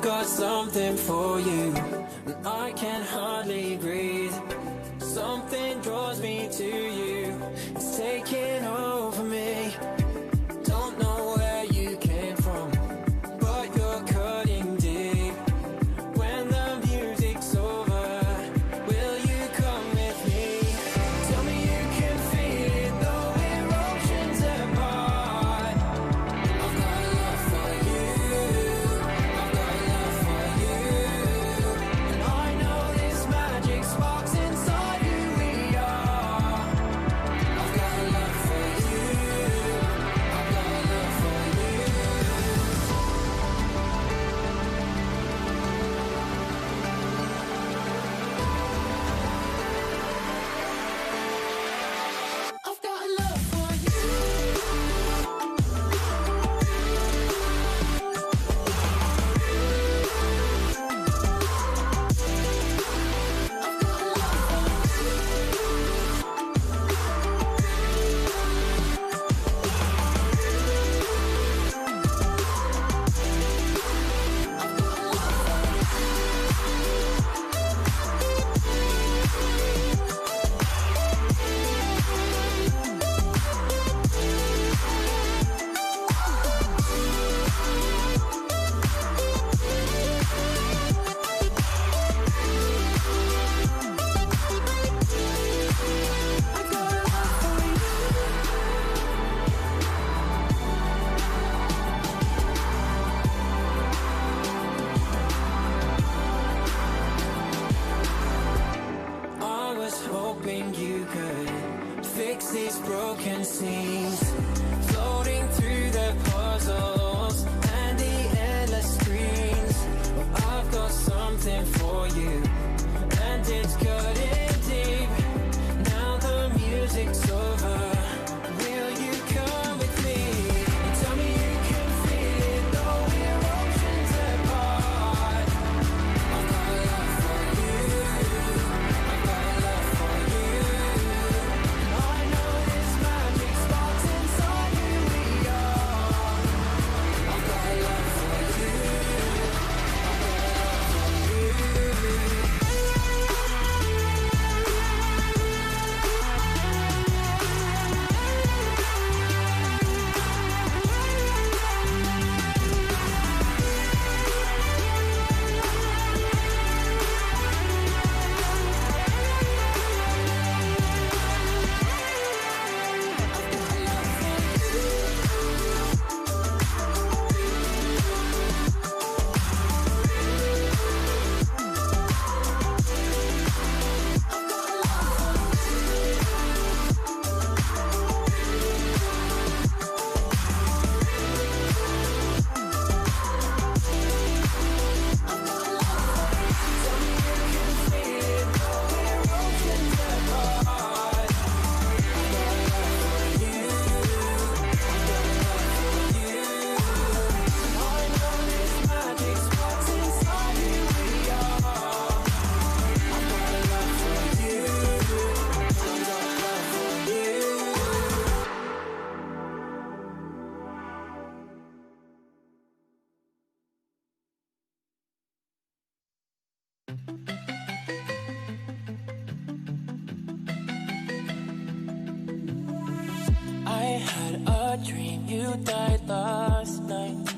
I've got something for you, and I can hardly breathe. Something draws me to you, it's taking over me. Don't know where you came from, but you're cutting deep. When the music's over, will you come with me? Tell me you can feel it, though we're oceans apart. I've got love for you, I've got love for you. And I know this magic sparks inside who we are. I've got love for you, I've got love for you. I've got love for you. I was hoping you could fix these broken seams, floating through the puzzles and the endless screens. Well, I've got something for you, and it's cutting deep. Now the music's over, will you come with me? And tell me you can feel it, though we're oceans apart. I've got love for you, I've got love for you. I know this magic sparks inside who we are. I've got love for you, I've got love for you. I had a dream you died last night.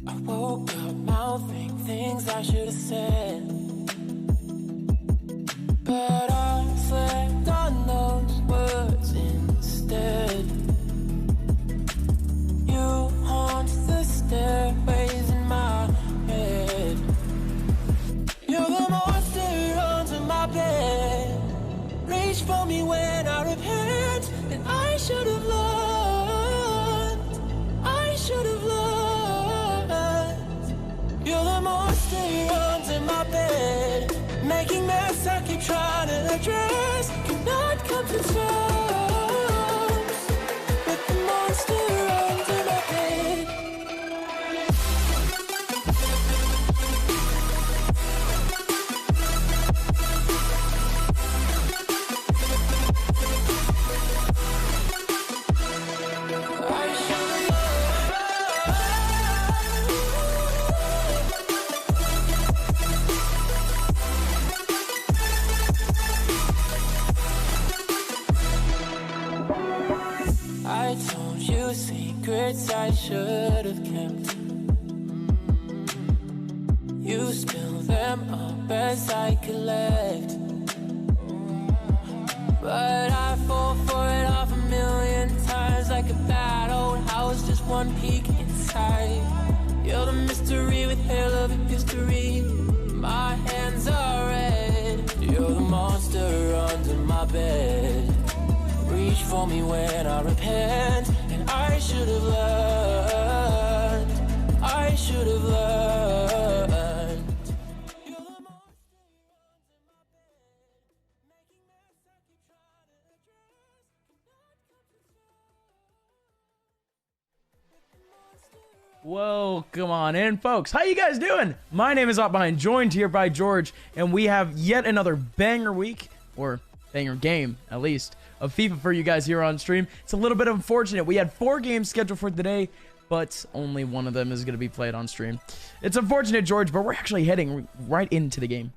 I woke up mouthing things I should have said, but I slept on those words instead. You haunt the stairways in my head. You're the monster under my bed. Reach for me when I repent, and I should have loved. I should have kept. You spill them up as I collect, but I fall for it off a million times, like a bad old house, just one peek inside. You're the mystery with hell of a history. My hands are red. You're the monster under my bed. Reach for me when I repent, and I should have learned. I should have learned. Welcome on in, folks. How you guys doing? My name is Behind, joined here by George, and we have yet another banger week, or banger game, at least, of FIFA for you guys here on stream. It's a little bit unfortunate. We had 4 games scheduled for today, but only one of them is going to be played on stream. It's unfortunate, George, but we're actually heading right into the game.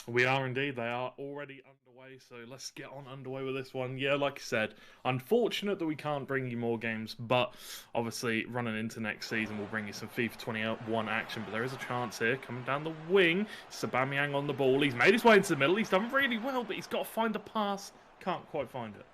We are indeed. They are already underway, so let's get on underway with this one. Yeah, like I said, unfortunate that we can't bring you more games, but obviously running into next season we'll bring you some FIFA 21 action, but there is a chance here. Coming down the wing, Aubameyang on the ball. He's made his way into the middle. He's done really well, but he's got to find a pass. Can't quite find it.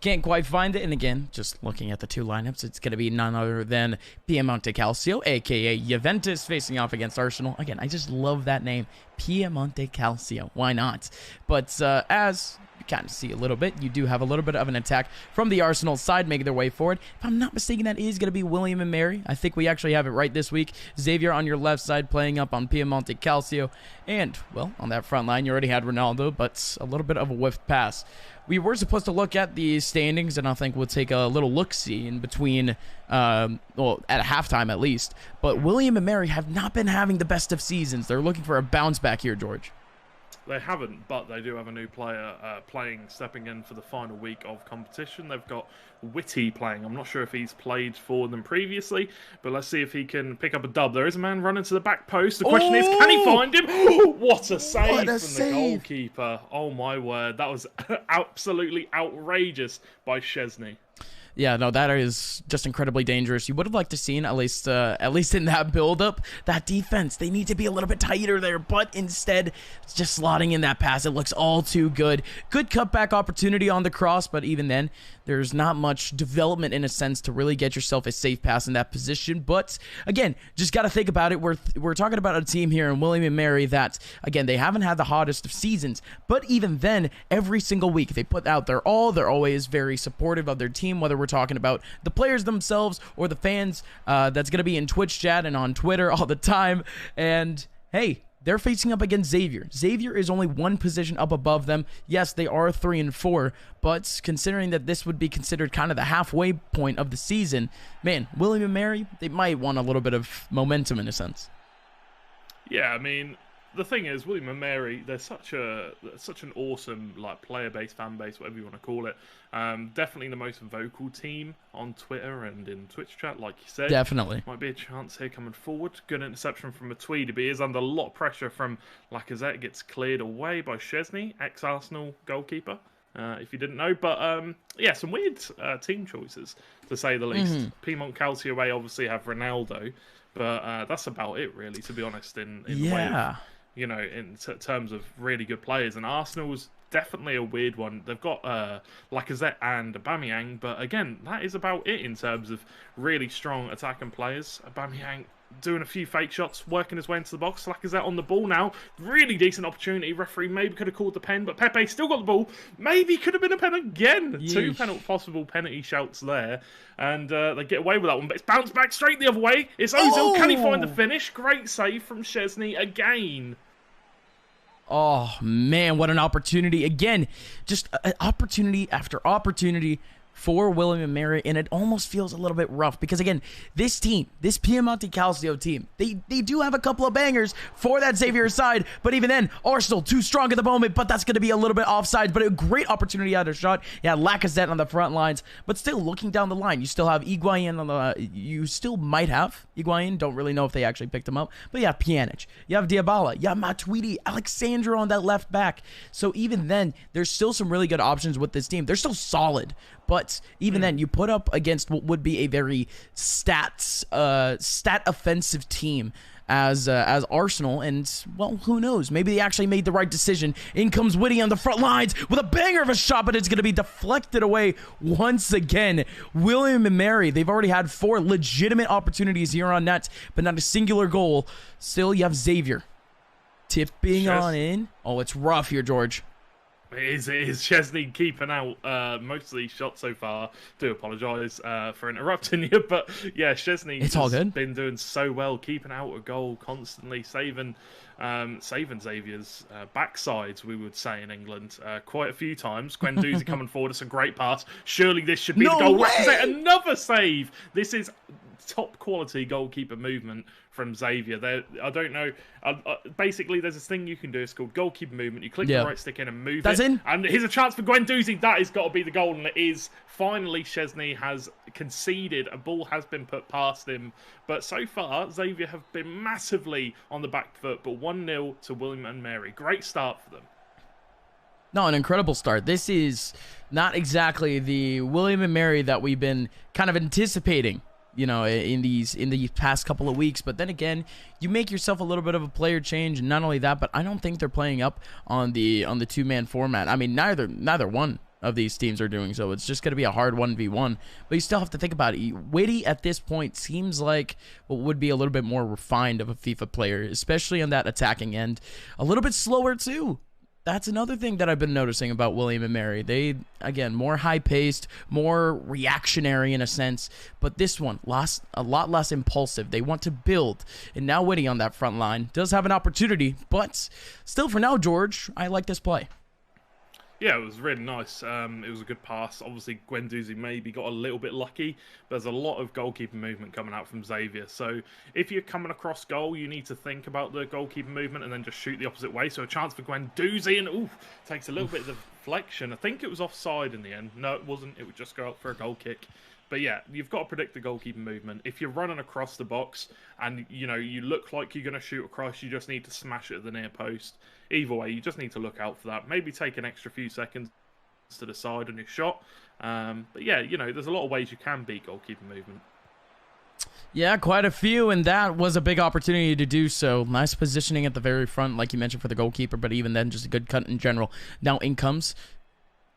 Can't quite find it, and again, just looking at the 2 lineups, it's going to be none other than Piemonte Calcio, a.k.a. Juventus, facing off against Arsenal. Again, I just love that name, Piemonte Calcio. Why not? But as you kind of see a little bit, you do have a little bit of an attack from the Arsenal side making their way forward. If I'm not mistaken, that is going to be William and Mary. I think we actually have it right this week. Xavier on your left side playing up on Piemonte Calcio. And, well, on that front line, you already had Ronaldo, but a little bit of a whiffed pass. We were supposed to look at the standings, and I think we'll take a little look-see in between, well, at halftime at least. But William and Mary have not been having the best of seasons. They're looking for a bounce back here, George. They haven't, but they do have a new player stepping in for the final week of competition. They've got Witty playing. I'm not sure if he's played for them previously, but let's see if he can pick up a dub. There is a man running to the back post. The question is, can he find him? What a save from the goalkeeper. Oh my word. That was absolutely outrageous by Szczesny. Yeah, no, that is just incredibly dangerous. You would have liked to seen, at least in that build-up, that defense. They need to be a little bit tighter there, but instead, it's just slotting in that pass. It looks all too good. Good cutback opportunity on the cross, but even then, there's not much development in a sense to really get yourself a safe pass in that position. But again, just got to think about it. We're talking about a team here in William and Mary that, again, they haven't had the hottest of seasons, but even then, every single week they put out their all. They're always very supportive of their team, whether we're talking about the players themselves or the fans. That's going to be in Twitch chat and on Twitter all the time. And hey, they're facing up against Xavier. Xavier is only 1 position up above them. Yes, they are 3 and 4, but considering that this would be considered kind of the halfway point of the season, man, William and Mary, they might want a little bit of momentum in a sense. Yeah, I mean, the thing is, William and Mary, they're such an awesome player base, fan base, whatever you want to call it. Definitely the most vocal team on Twitter and in Twitch chat, like you said. Definitely. Might be a chance here coming forward. Good interception from Matuidi, but he is under a lot of pressure from Lacazette. Gets cleared away by Szczesny, ex-Arsenal goalkeeper, if you didn't know. But yeah, some weird team choices, to say the least. Piedmont Calcio away obviously have Ronaldo, but that's about it, really, to be honest, in the way of, you know, in terms of really good players. And Arsenal's definitely a weird one. They've got Lacazette and Aubameyang, but again, that is about it in terms of really strong attacking players. Aubameyang doing a few fake shots, working his way into the box. Lacazette on the ball now. Really decent opportunity. Referee maybe could have called the pen, but Pepe still got the ball. Maybe could have been a pen again. Yeesh. 2 possible penalty shouts there. And they get away with that one, but it's bounced back straight the other way. It's Ozil. Can he find the finish? Great save from Szczesny again. Oh, man, what an opportunity. Again, just opportunity after opportunity for William and Mary, and it almost feels a little bit rough because, again, this team, this Piemonte Calcio team, they do have a couple of bangers for that Xavier side, but even then, Arsenal too strong at the moment, but that's going to be a little bit offside, but a great opportunity out of shot. Yeah, Lacazette on the front lines, but still looking down the line, you still have Higuain on the, you still might have Higuain, don't really know if they actually picked him up, but you have Pjanic, you have Dybala, you have Matuidi, Alexandra on that left back, so even then, there's still some really good options with this team. They're still solid, But even then, you put up against what would be a very stat offensive team as Arsenal, and well, who knows? Maybe they actually made the right decision. In comes Whitty on the front lines with a banger of a shot, but it's going to be deflected away once again. William and Mary, they've already had 4 legitimate opportunities here on net, but not a singular goal. Still, you have Xavier tipping on in. Oh, it's rough here, George. It is. Chesney keeping out most of these shots so far. Do apologise for interrupting you, but yeah, Chesney has been doing so well, keeping out a goal constantly, saving Xavier's backsides, we would say in England, quite a few times. Guendouzi coming forward, it's a great pass. Surely this should be the goal. Another save. This is top quality goalkeeper movement from Xavier. I don't know. Basically, there's this thing you can do. It's called goalkeeper movement. You click the right stick in and move it. And here's a chance for Guendouzi. That has got to be the goal, and it is. Finally, Chesney has conceded. A ball has been put past him. But so far, Xavier have been massively on the back foot. But 1-0 to William and Mary. Great start for them. No, an incredible start. This is not exactly the William and Mary that we've been kind of anticipating, you know, in these past couple of weeks. But then again, you make yourself a little bit of a player change, and not only that, but I don't think they're playing up on the 2-man format. I mean, neither one of these teams are doing so. It's just going to be a hard 1v1, but you still have to think about it. Whitty at this point seems like what would be a little bit more refined of a FIFA player, especially on that attacking end. A little bit slower too. That's another thing that I've been noticing about William and Mary. They, again, more high-paced, more reactionary in a sense, but this one, a lot less impulsive. They want to build, and now Whitty on that front line does have an opportunity, but still for now, George, I like this play. Yeah, it was really nice. It was a good pass. Obviously, Guendouzi maybe got a little bit lucky. But there's a lot of goalkeeper movement coming out from Xavier. So if you're coming across goal, you need to think about the goalkeeper movement and then just shoot the opposite way. So a chance for Guendouzi, and takes a little bit of deflection. I think it was offside in the end. No, it wasn't. It would just go up for a goal kick. But yeah, you've got to predict the goalkeeper movement. If you're running across the box and you look like you're going to shoot across, you just need to smash it at the near post. Either way, you just need to look out for that. Maybe take an extra few seconds to decide on your shot. But yeah, there's a lot of ways you can beat goalkeeper movement. Yeah, quite a few, and that was a big opportunity to do so. Nice positioning at the very front, like you mentioned, for the goalkeeper, but even then, just a good cut in general. Now in comes,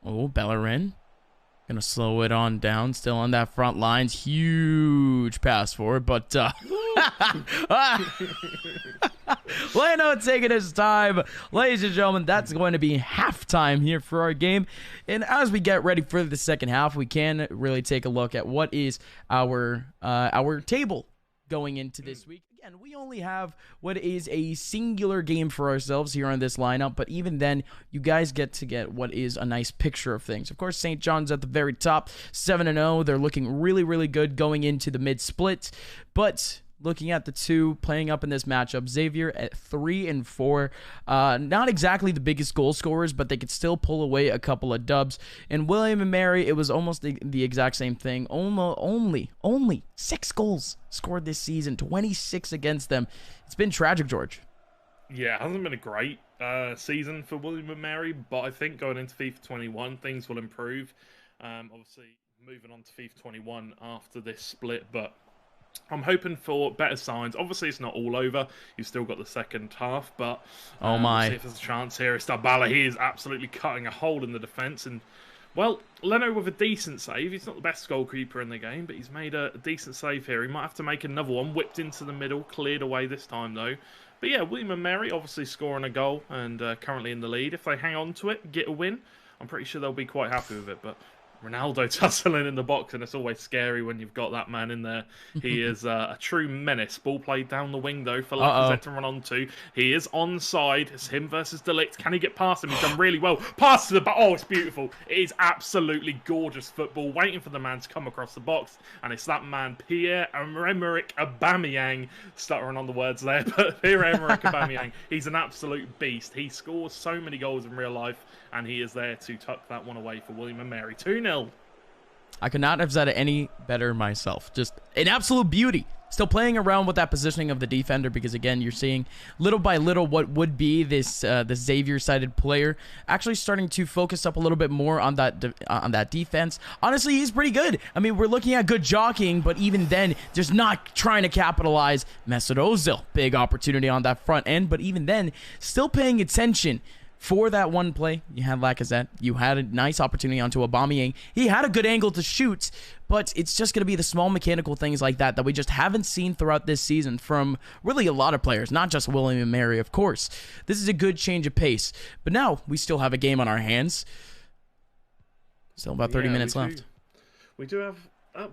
Bellerin. Gonna slow it on down, still on that front lines. Huge pass forward, but Leno taking his time. Ladies and gentlemen, that's going to be halftime here for our game. And as we get ready for the second half, we can really take a look at what is our table going into this week. Again, we only have what is a singular game for ourselves here on this lineup, but even then, you guys get to get what is a nice picture of things. Of course, St. John's at the very top, 7-0. They're looking really, really good going into the mid-split, but looking at the two playing up in this matchup, Xavier at 3-4. Not exactly the biggest goal scorers, but they could still pull away a couple of dubs. And William and Mary, it was almost the exact same thing. Only 6 goals scored this season, 26 against them. It's been tragic, George. Yeah, it hasn't been a great season for William and Mary, but I think going into FIFA 21, things will improve. Obviously, moving on to FIFA 21 after this split, but I'm hoping for better signs. Obviously, it's not all over. You've still got the second half, but we'll see if there's a chance here. Estabala, he is absolutely cutting a hole in the defence. And, well, Leno with a decent save. He's not the best goalkeeper in the game, but he's made a decent save here. He might have to make another one. Whipped into the middle, cleared away this time, though. But, yeah, William and Mary obviously scoring a goal and currently in the lead. If they hang on to it, get a win, I'm pretty sure they'll be quite happy with it. But Ronaldo tussling in the box, and it's always scary when you've got that man in there. He is a true menace. Ball played down the wing, though, for Lacazette to run onto. He is onside. It's him versus De Ligt. Can he get past him? He's done really well. Pass to the back. Oh, it's beautiful. It is absolutely gorgeous football, waiting for the man to come across the box, and it's that man, Pierre-Emerick Aubameyang, stuttering on the words there, but Pierre-Emerick Aubameyang, he's an absolute beast. He scores so many goals in real life, and he is there to tuck that one away for William and Mary. 2-0. I could not have said it any better myself. Just an absolute beauty Still playing around with that positioning of the defender because, again, you're seeing little by little what would be this Xavier-sided player actually starting to focus up a little bit more on that defense. Honestly, he's pretty good. I mean, we're looking at good jockeying, but even then, just not trying to capitalize. Mesut Ozil, big opportunity on that front end, but even then, still paying attention. For that one play, you had Lacazette. You had a nice opportunity onto Aubameyang. He had a good angle to shoot, but it's just going to be the small mechanical things like that we just haven't seen throughout this season from really a lot of players, not just William & Mary, of course. This is a good change of pace. But now we still have a game on our hands. Still about 30 minutes left. We do have...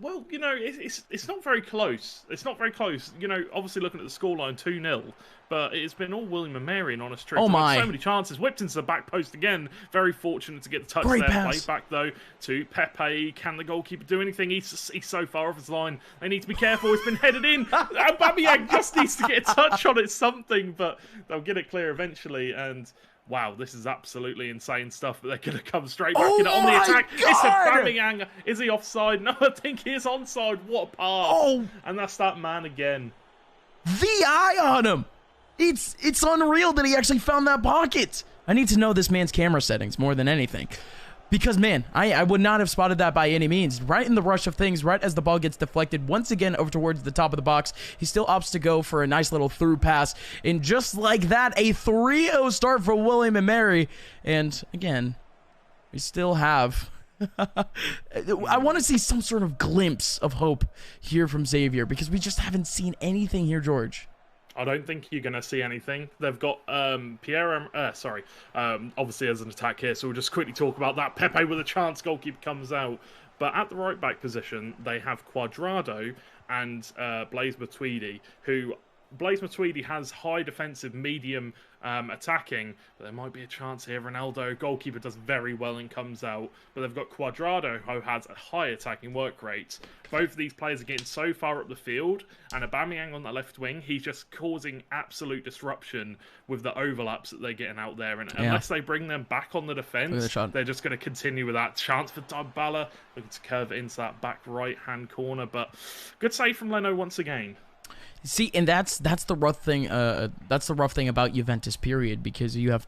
well, you know, it's not very close. It's not very close. You know, obviously looking at the scoreline, 2-0, but it's been all William & Mary in honest truth. Oh my! So many chances. Whipped into the back post again. Very fortunate to get the touch Great there. pass. Played back though to Pepe. Can the goalkeeper do anything? He's so far off his line. They need to be careful. It's been headed in. Aubameyang just needs to get a touch on it, something, but they'll get it clear eventually. And wow, this is absolutely insane stuff, but they're going to come straight back in on the attack. God! It's Aubameyang. Is he offside? No, I think he is onside. What a pass. Oh. And that's that man again. The eye on him. It's unreal that he actually found that pocket. I need to know this man's camera settings more than anything. Because, man, I would not have spotted that by any means. Right in the rush of things, right as the ball gets deflected once again over towards the top of the box, he still opts to go for a nice little through pass. And just like that, a 3-0 start for William & Mary. And, again, we still have... I want to see some sort of glimpse of hope here from Xavier because we just haven't seen anything here, George. I don't think you're going to see anything. They've got obviously as an attack here, so we'll just quickly talk about that. Pepe with a chance, goalkeeper comes out. But at the right back position, they have Cuadrado and Blaise Matuidi, who Blaise Matuidi has high defensive, medium attacking, but there might be a chance here. Ronaldo, goalkeeper, does very well and comes out, but they've got Cuadrado, who has a high attacking work rate. Both of these players are getting so far up the field, and Aubameyang on the left wing, he's just causing absolute disruption with the overlaps that they're getting out there, and unless they bring them back on the defence, they're just going to continue with that. Chance for Dybala, looking to curve it into that back right-hand corner, but good save from Leno once again. See, and that's the rough thing. That's the rough thing about Juventus, period, because you have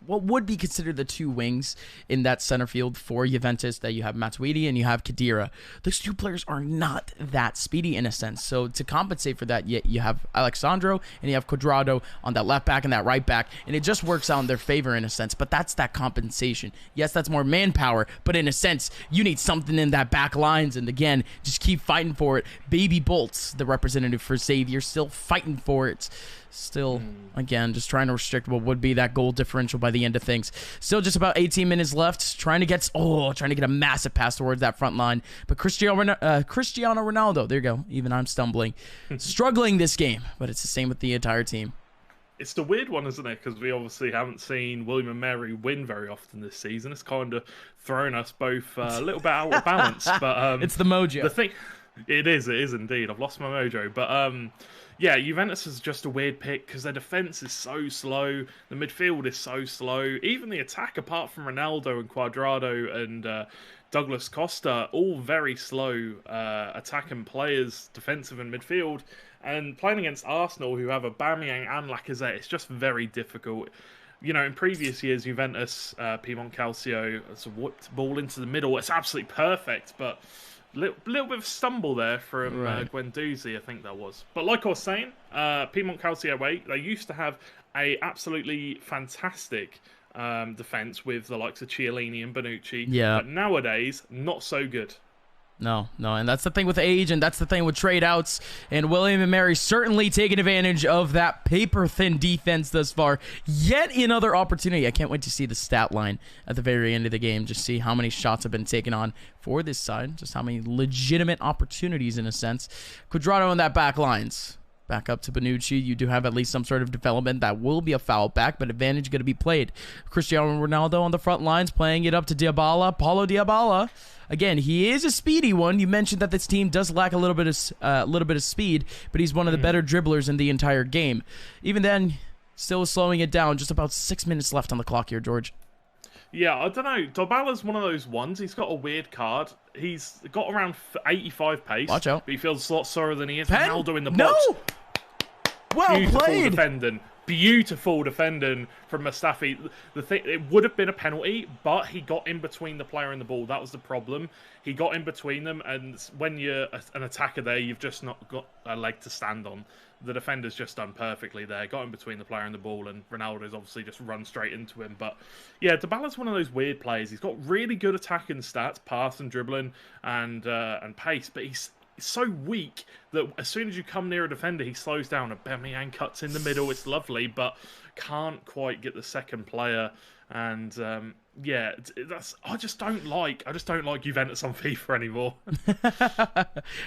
what would be considered the two wings in that center field for Juventus. That you have Matuidi and you have Khedira. Those two players are not that speedy in a sense. So to compensate for that, you have Alexandro and you have Cuadrado on that left back and that right back, and it just works out in their favor in a sense. But that's that compensation. Yes, that's more manpower, but in a sense, you need something in that back lines. And again, just keep fighting for it. Baby Bolts, the representative for Xavier, still fighting for it. Still, again, just trying to restrict what would be that goal differential by the end of things. Still just about 18 minutes left. Trying to get a massive pass towards that front line. But Cristiano Ronaldo, there you go. Even I'm stumbling. Struggling this game, but it's the same with the entire team. It's the weird one, isn't it? Because we obviously haven't seen William & Mary win very often this season. It's kind of thrown us both a little bit out of balance. But it's the mojo. The thing, it is indeed. I've lost my mojo. But yeah, Juventus is just a weird pick because their defense is so slow. The midfield is so slow. Even the attack, apart from Ronaldo and Cuadrado and Douglas Costa, all very slow attacking players, defensive and midfield. And playing against Arsenal, who have Aubameyang and Lacazette, it's just very difficult. You know, in previous years, Juventus, Piedmont Calcio, has whipped ball into the middle. It's absolutely perfect, but little bit of stumble there from Guendouzi, I think that was. But like I was saying, Piedmont Calcio away, they used to have a absolutely fantastic defence with the likes of Chiellini and Bonucci. Yeah. But nowadays, not so good. No, and that's the thing with age, and that's the thing with trade-outs, and William & Mary certainly taking advantage of that paper-thin defense thus far. Yet another opportunity. I can't wait to see the stat line at the very end of the game, just see how many shots have been taken on for this side, just how many legitimate opportunities, in a sense. Cuadrado on that back lines. Back up to Bonucci. You do have at least some sort of development. That will be a foul back, but advantage going to be played. Cristiano Ronaldo on the front lines, playing it up to Dybala. Paulo Dybala. Again, he is a speedy one. You mentioned that this team does lack a little bit of speed, but he's one of the better dribblers in the entire game. Even then, still slowing it down. Just about 6 minutes left on the clock here, George. Yeah, I don't know. Dybala's one of those ones. He's got a weird card. He's got around 85 pace. Watch out. But he feels a lot slower than he is. Pen? Ronaldo in the No! box. Well Beautiful played. defending. Beautiful defending from Mustafi. The thing, it would have been a penalty, but he got in between the player and the ball. That was the problem. He got in between them, and when you're an attacker there, you've just not got a leg to stand on. The defender's just done perfectly there. Got in between the player and the ball, and Ronaldo's obviously just run straight into him. But yeah, Dybala's one of those weird players. He's got really good attacking stats, pass and dribbling, and pace, but he's so weak that as soon as you come near a defender, he slows down. And Aubameyang cuts in the middle. It's lovely, but can't quite get the second player. And yeah, I just don't like Juventus on FIFA anymore.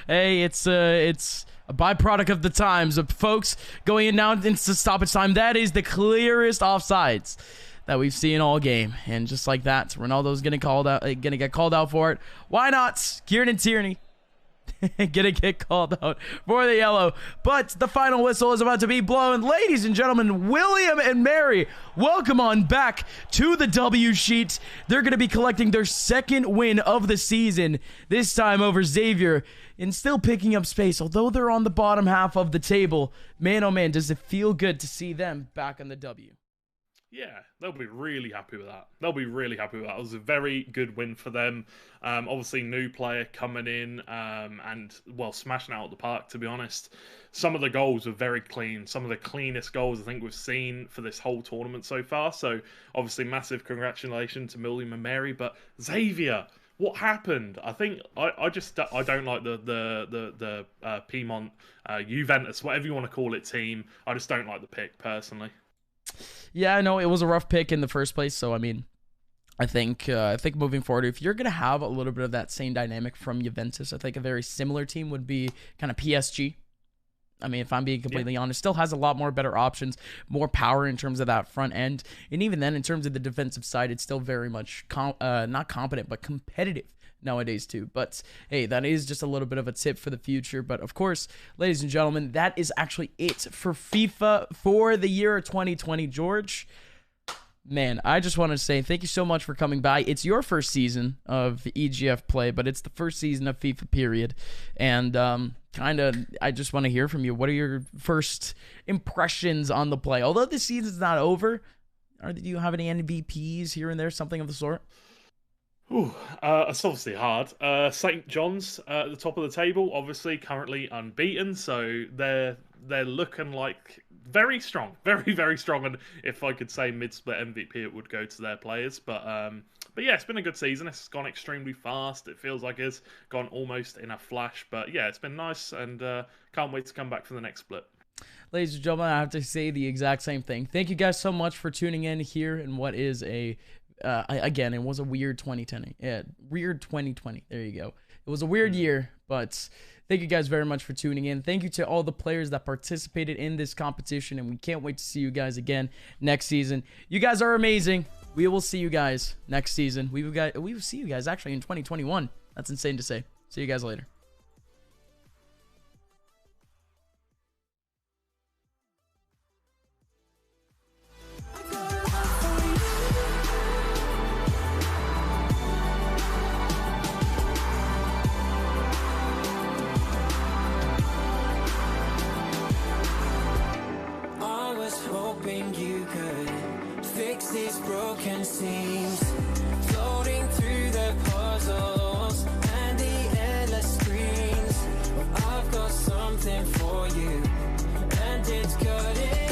Hey, it's a byproduct of the times, folks. Going in now into stoppage time. That is the clearest offsides that we've seen all game, and just like that, Ronaldo's gonna get called out for it. Why not? Kieran Tierney gonna get called out for the yellow, but the final whistle is about to be blown. Ladies and gentlemen, William and Mary, welcome on back to the W sheet. They're gonna be collecting their second win of the season, this time over Xavier, and still picking up space. Although they're on the bottom half of the table, man oh man, does it feel good to see them back on the W. Yeah, they'll be really happy with that. They'll be really happy with that. It was a very good win for them. Obviously, new player coming in and, well, smashing out the park, to be honest. Some of the goals were very clean. Some of the cleanest goals I think we've seen for this whole tournament so far. So, obviously, massive congratulations to William and Mary. But Xavier, what happened? I think I don't like the Piedmont, Juventus, whatever you want to call it, team. I just don't like the pick, personally. Yeah, I know it was a rough pick in the first place, so I mean, I think moving forward, if you're gonna have a little bit of that same dynamic from Juventus, I think a very similar team would be kind of PSG. I mean, if I'm being completely honest, still has a lot more better options, more power in terms of that front end, and even then, in terms of the defensive side, it's still very much not competent but competitive nowadays too. But hey, that is just a little bit of a tip for the future. But of course, ladies and gentlemen, that is actually it for FIFA for the year 2020. George, man, I just want to say thank you so much for coming by. It's your first season of EGF play, but it's the first season of FIFA period, and I just want to hear from you. What are your first impressions on the play? Although the season's not over, do you have any MVPs here and there, something of the sort? It's obviously hard. St. John's at the top of the table, obviously currently unbeaten, so they're looking like very strong, very, very strong. And if I could say mid-split MVP, it would go to their players. But yeah, it's been a good season. It's gone extremely fast. It feels like it's gone almost in a flash. But yeah, it's been nice, and can't wait to come back for the next split. Ladies and gentlemen, I have to say the exact same thing. Thank you guys so much for tuning in here in what is again, it was a weird 2020. Yeah, weird 2020. There you go. It was a weird year, but thank you guys very much for tuning in. Thank you to all the players that participated in this competition, and we can't wait to see you guys again next season. You guys are amazing. We will see you guys next season. We will see you guys actually in 2021. That's insane to say. See you guys later. These broken seams, floating through the puzzles and the endless screens. I've got something for you, and it's cutting.